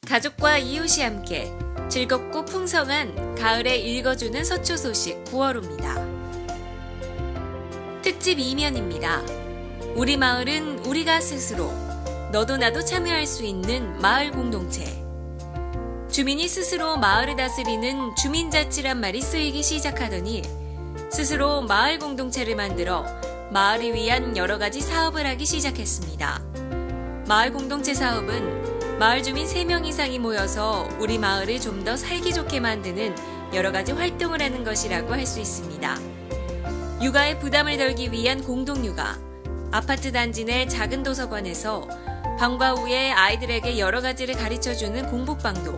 가족과 이웃이 함께 즐겁고 풍성한 가을에 읽어주는 서초 소식 9월호입니다. 특집 2면입니다. 우리 마을은 우리가 스스로, 너도 나도 참여할 수 있는 마을 공동체. 주민이 스스로 마을을 다스리는 주민자치란 말이 쓰이기 시작하더니 스스로 마을 공동체를 만들어 마을을 위한 여러 가지 사업을 하기 시작했습니다. 마을 공동체 사업은 마을 주민 3명 이상이 모여서 우리 마을을 좀 더 살기 좋게 만드는 여러 가지 활동을 하는 것이라고 할 수 있습니다. 육아의 부담을 덜기 위한 공동육아, 아파트 단지 내 작은 도서관에서 방과 후에 아이들에게 여러 가지를 가르쳐주는 공부방도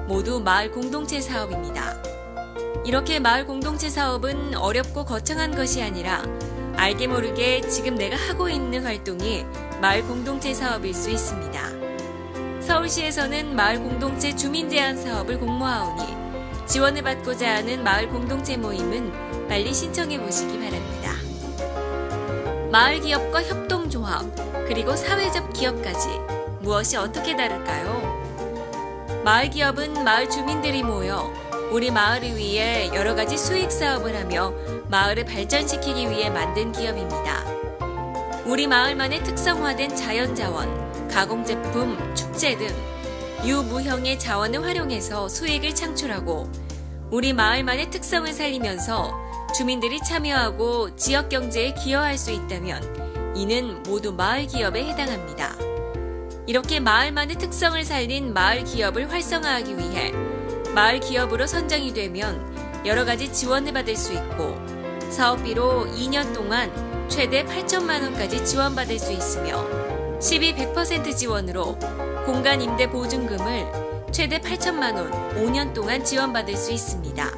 모두 마을 공동체 사업입니다. 이렇게 마을 공동체 사업은 어렵고 거창한 것이 아니라 알게 모르게 지금 내가 하고 있는 활동이 마을 공동체 사업일 수 있습니다. 서울시에서는 마을 공동체 주민 제안 사업을 공모하오니 지원을 받고자 하는 마을 공동체 모임은 빨리 신청해 보시기 바랍니다. 마을 기업과 협동조합, 그리고 사회적 기업까지 무엇이 어떻게 다를까요? 마을 기업은 마을 주민들이 모여 우리 마을을 위해 여러 가지 수익 사업을 하며 마을을 발전시키기 위해 만든 기업입니다. 우리 마을만의 특성화된 자연자원, 가공제품, 축제 등 유무형의 자원을 활용해서 수익을 창출하고 우리 마을만의 특성을 살리면서 주민들이 참여하고 지역 경제에 기여할 수 있다면 이는 모두 마을 기업에 해당합니다. 이렇게 마을만의 특성을 살린 마을 기업을 활성화하기 위해 마을 기업으로 선정이 되면 여러 가지 지원을 받을 수 있고 사업비로 2년 동안 최대 8천만 원까지 지원받을 수 있으며 12% 지원으로 공간 임대 보증금을 최대 8천만 원 5년 동안 지원받을 수 있습니다.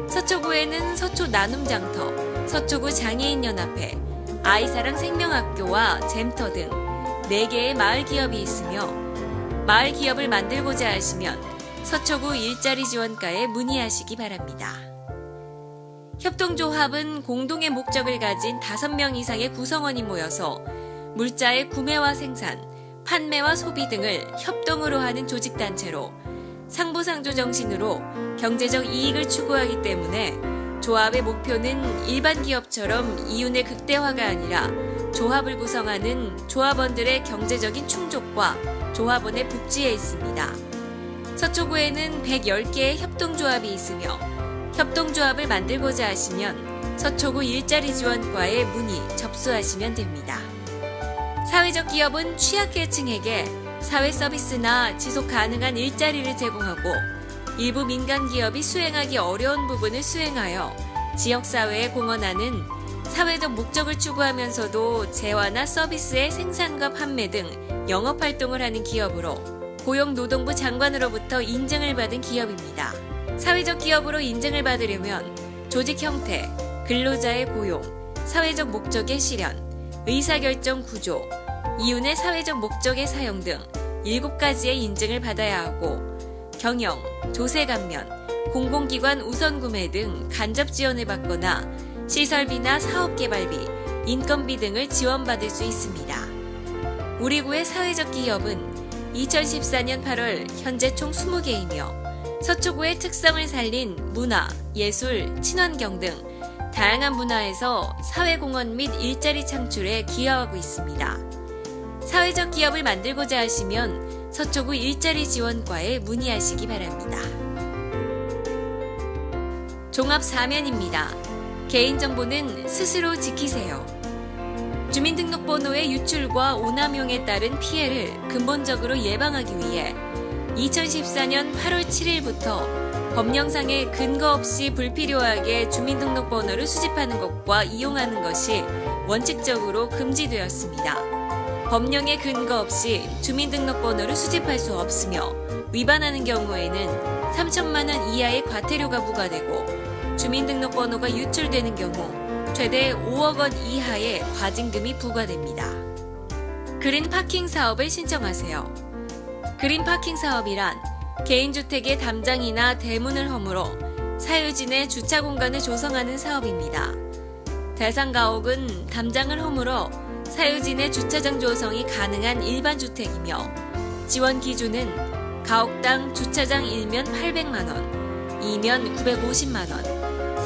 서초구에는 서초 나눔장터, 서초구 장애인연합회, 아이사랑 생명학교와 잼터 등 4개의 마을 기업이 있으며 마을 기업을 만들고자 하시면 서초구 일자리 지원과에 문의하시기 바랍니다. 협동조합은 공동의 목적을 가진 5명 이상의 구성원이 모여서 물자의 구매와 생산, 판매와 소비 등을 협동으로 하는 조직단체로 상부상조 정신으로 경제적 이익을 추구하기 때문에 조합의 목표는 일반 기업처럼 이윤의 극대화가 아니라 조합을 구성하는 조합원들의 경제적인 충족과 조합원의 복지에 있습니다. 서초구에는 110개의 협동조합이 있으며 협동조합을 만들고자 하시면 서초구 일자리 지원과에 문의 접수하시면 됩니다. 사회적 기업은 취약계층에게 사회 서비스나 지속 가능한 일자리를 제공하고 일부 민간 기업이 수행하기 어려운 부분을 수행하여 지역사회에 공헌하는 사회적 목적을 추구하면서도 재화나 서비스의 생산과 판매 등 영업활동을 하는 기업으로 고용노동부 장관으로부터 인증을 받은 기업입니다. 사회적 기업으로 인증을 받으려면 조직 형태, 근로자의 고용, 사회적 목적의 실현, 의사결정 구조, 이윤의 사회적 목적의 사용 등 7가지의 인증을 받아야 하고 경영, 조세감면, 공공기관 우선구매 등 간접 지원을 받거나 시설비나 사업개발비, 인건비 등을 지원받을 수 있습니다. 우리 구의 사회적 기업은 2014년 8월 현재 총 20개이며 서초구의 특성을 살린 문화, 예술, 친환경 등 다양한 문화에서 사회공헌 및 일자리 창출에 기여하고 있습니다. 사회적 기업을 만들고자 하시면 서초구 일자리 지원과에 문의하시기 바랍니다. 종합 4면입니다. 개인정보는 스스로 지키세요. 주민등록번호의 유출과 오남용에 따른 피해를 근본적으로 예방하기 위해 2014년 8월 7일부터 법령상에 근거 없이 불필요하게 주민등록번호를 수집하는 것과 이용하는 것이 원칙적으로 금지되었습니다. 법령에 근거 없이 주민등록번호를 수집할 수 없으며 위반하는 경우에는 3천만 원 이하의 과태료가 부과되고 주민등록번호가 유출되는 경우 최대 5억 원 이하의 과징금이 부과됩니다. 그린 파킹 사업을 신청하세요. 그린 파킹 사업이란 개인주택의 담장이나 대문을 허물어 사유지내 주차 공간을 조성하는 사업입니다. 대상 가옥은 담장을 허물어 사유지 내 주차장 조성이 가능한 일반 주택이며 지원 기준은 가옥당 주차장 1면 800만원, 2면 950만원,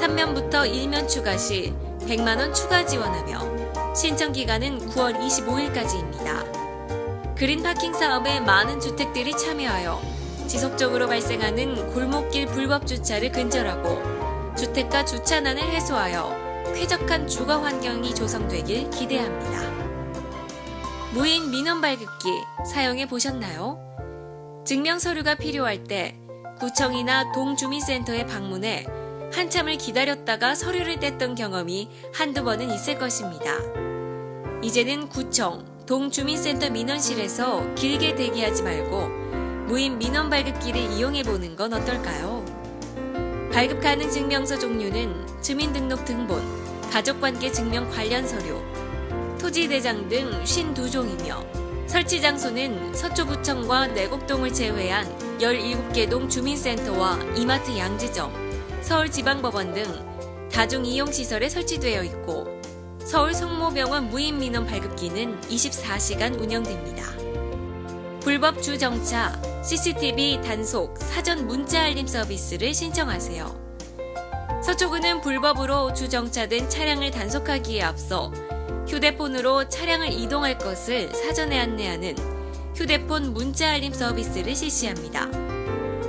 3면부터 1면 추가 시 100만원 추가 지원하며 신청 기간은 9월 25일까지입니다. 그린 파킹 사업에 많은 주택들이 참여하여 지속적으로 발생하는 골목길 불법 주차를 근절하고 주택가 주차난을 해소하여 쾌적한 주거 환경이 조성되길 기대합니다. 무인 민원 발급기 사용해 보셨나요? 증명서류가 필요할 때 구청이나 동주민센터에 방문해 한참을 기다렸다가 서류를 뗐던 경험이 한두 번은 있을 것입니다. 이제는 구청, 동주민센터 민원실에서 길게 대기하지 말고 무인 민원 발급기를 이용해 보는 건 어떨까요? 발급 가능 증명서 종류는 주민등록 등본, 가족관계 증명 관련 서류, 토지대장 등 52종이며 설치 장소는 서초구청과 내곡동을 제외한 17개 동 주민센터와 이마트 양지점, 서울지방법원 등 다중이용시설에 설치되어 있고 서울 성모병원 무인민원 발급기는 24시간 운영됩니다. 불법 주정차, CCTV 단속, 사전 문자 알림 서비스를 신청하세요. 서초구는 불법으로 주정차된 차량을 단속하기에 앞서 휴대폰으로 차량을 이동할 것을 사전에 안내하는 휴대폰 문자 알림 서비스를 실시합니다.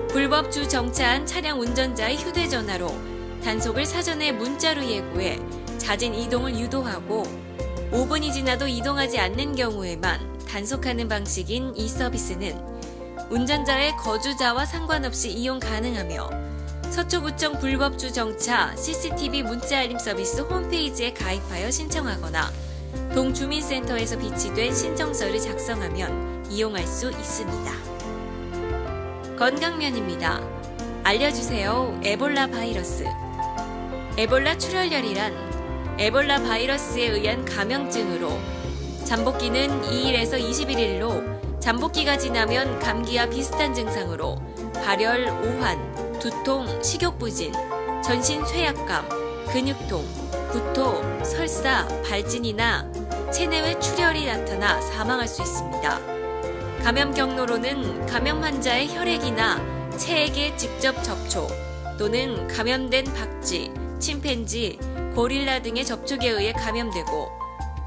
불법 주정차한 차량 운전자의 휴대전화로 단속을 사전에 문자로 예고해 잦은 이동을 유도하고 5분이 지나도 이동하지 않는 경우에만 단속하는 방식인 이 서비스는 운전자의 거주자와 상관없이 이용 가능하며 서초구청 불법 주정차 CCTV 문자 알림 서비스 홈페이지에 가입하여 신청하거나 동주민센터에서 비치된 신청서를 작성하면 이용할 수 있습니다. 건강면입니다. 알려주세요. 에볼라 바이러스. 에볼라 출혈열이란 에볼라 바이러스에 의한 감염증으로 잠복기는 2일에서 21일로 잠복기가 지나면 감기와 비슷한 증상으로 발열, 오한, 두통, 식욕부진, 전신 쇠약감, 근육통, 구토, 설사, 발진이나 체내외 출혈이 나타나 사망할 수 있습니다. 감염 경로로는 감염 환자의 혈액이나 체액의 직접 접촉 또는 감염된 박쥐, 침팬지, 고릴라 등의 접촉에 의해 감염되고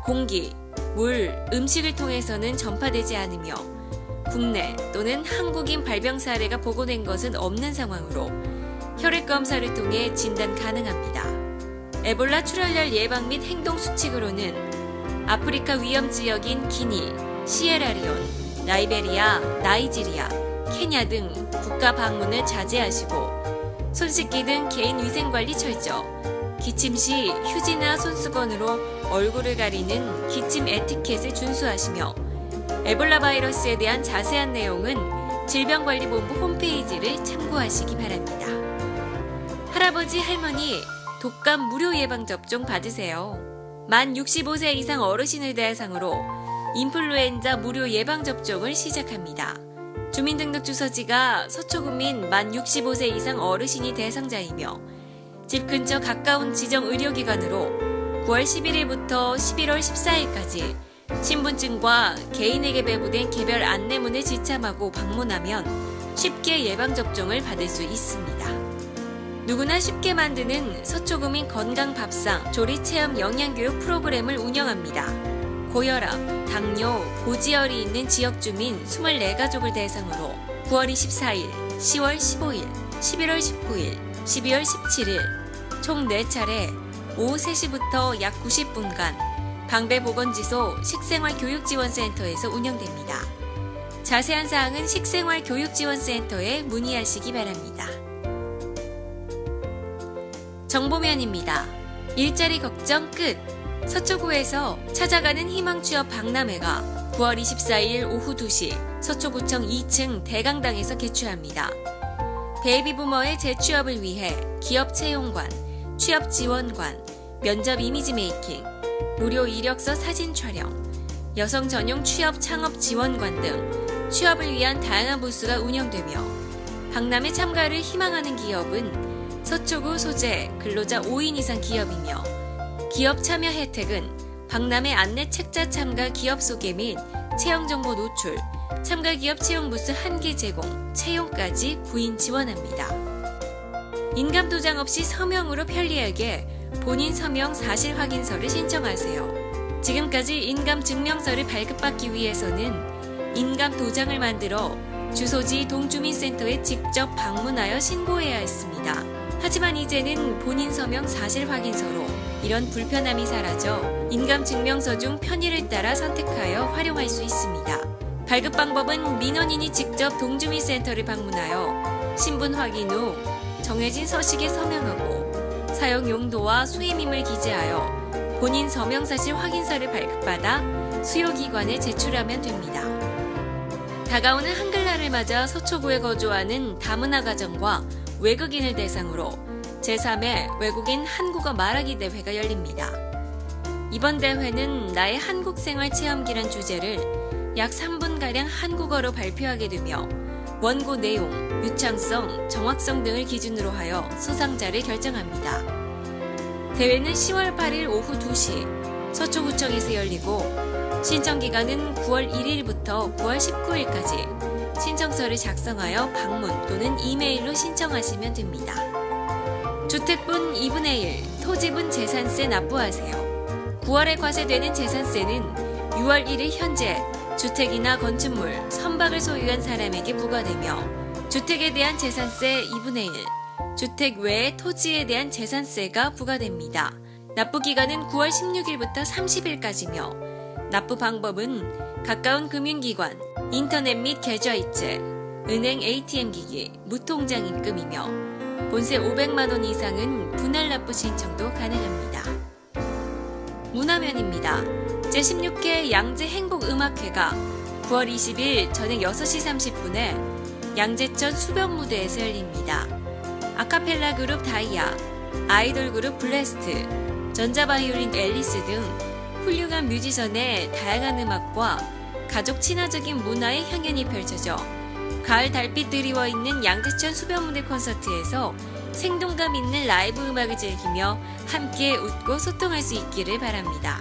공기, 물, 음식을 통해서는 전파되지 않으며 국내 또는 한국인 발병 사례가 보고된 것은 없는 상황으로 혈액 검사를 통해 진단 가능합니다. 에볼라 출혈열 예방 및 행동 수칙으로는 아프리카 위험 지역인 기니, 시에라리온, 라이베리아, 나이지리아, 케냐 등 국가 방문을 자제하시고 손 씻기 등 개인 위생 관리 철저, 기침 시 휴지나 손수건으로 얼굴을 가리는 기침 에티켓을 준수하시며 에볼라 바이러스에 대한 자세한 내용은 질병관리본부 홈페이지를 참고하시기 바랍니다. 할아버지, 할머니, 독감 무료 예방접종 받으세요. 만 65세 이상 어르신을 대상으로 인플루엔자 무료 예방접종을 시작합니다. 주민등록주소지가 서초구민 만 65세 이상 어르신이 대상자이며 집 근처 가까운 지정 의료기관으로 9월 11일부터 11월 14일까지 신분증과 개인에게 배부된 개별 안내문을 지참하고 방문하면 쉽게 예방접종을 받을 수 있습니다. 누구나 쉽게 만드는 서초구민 건강밥상 조리체험 영양교육 프로그램을 운영합니다. 고혈압, 당뇨, 고지혈이 있는 지역주민 24가족을 대상으로 9월 24일, 10월 15일, 11월 19일, 12월 17일 총 4차례 오후 3시부터 약 90분간 방배보건지소 식생활교육지원센터에서 운영됩니다. 자세한 사항은 식생활교육지원센터에 문의하시기 바랍니다. 정보면입니다. 일자리 걱정 끝! 서초구에서 찾아가는 희망취업 박람회가 9월 24일 오후 2시 서초구청 2층 대강당에서 개최합니다. 베이비부머의 재취업을 위해 기업 채용관, 취업 지원관, 면접 이미지 메이킹, 무료 이력서 사진 촬영, 여성 전용 취업 창업 지원관 등 취업을 위한 다양한 부스가 운영되며 박람회 참가를 희망하는 기업은 서초구 소재 근로자 5인 이상 기업이며 기업 참여 혜택은 박람회 안내 책자 참가 기업 소개 및 채용정보 노출, 참가기업 채용 부스 1개 제공, 채용까지 구인 지원합니다. 인감도장 없이 서명으로 편리하게 본인 서명 사실 확인서를 신청하세요. 지금까지 인감증명서를 발급받기 위해서는 인감도장을 만들어 주소지 동주민센터에 직접 방문하여 신고해야 했습니다. 하지만 이제는 본인 서명 사실 확인서로 이런 불편함이 사라져 인감증명서 중 편의를 따라 선택하여 활용할 수 있습니다. 발급 방법은 민원인이 직접 동주민센터를 방문하여 신분 확인 후 정해진 서식에 서명하고 사용 용도와 수임임을 기재하여 본인 서명사실 확인서를 발급받아 수요기관에 제출하면 됩니다. 다가오는 한글날을 맞아 서초구에 거주하는 다문화 가정과 외국인을 대상으로 제3회 외국인 한국어 말하기 대회가 열립니다. 이번 대회는 나의 한국생활 체험기란 주제를 약 3분가량 한국어로 발표하게 되며 원고 내용, 유창성, 정확성 등을 기준으로 하여 수상자를 결정합니다. 대회는 10월 8일 오후 2시 서초구청에서 열리고 신청기간은 9월 1일부터 9월 19일까지 신청서를 작성하여 방문 또는 이메일로 신청하시면 됩니다. 주택분 2분의 1, 토지분 재산세 납부하세요. 9월에 과세되는 재산세는 6월 1일 현재 주택이나 건축물, 선박을 소유한 사람에게 부과되며 주택에 대한 재산세 2분의 1, 주택 외의 토지에 대한 재산세가 부과됩니다. 납부기간은 9월 16일부터 30일까지며 납부 방법은 가까운 금융기관, 인터넷 및 계좌이체, 은행 ATM기기, 무통장 입금이며 본세 500만 원 이상은 분할 납부 신청도 가능합니다. 문화면입니다. 제16회 양재행복음악회가 9월 20일 저녁 6시 30분에 양재천 수변무대에서 열립니다. 아카펠라 그룹 다이아, 아이돌 그룹 블래스트, 전자바이올린 앨리스 등 훌륭한 뮤지션의 다양한 음악과 가족 친화적인 문화의 향연이 펼쳐져 가을 달빛 드리워 있는 양재천 수변무대 콘서트에서 생동감 있는 라이브 음악을 즐기며 함께 웃고 소통할 수 있기를 바랍니다.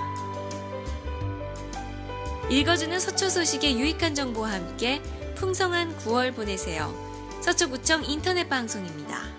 읽어주는 서초 소식의 유익한 정보와 함께 풍성한 9월 보내세요. 서초구청 인터넷 방송입니다.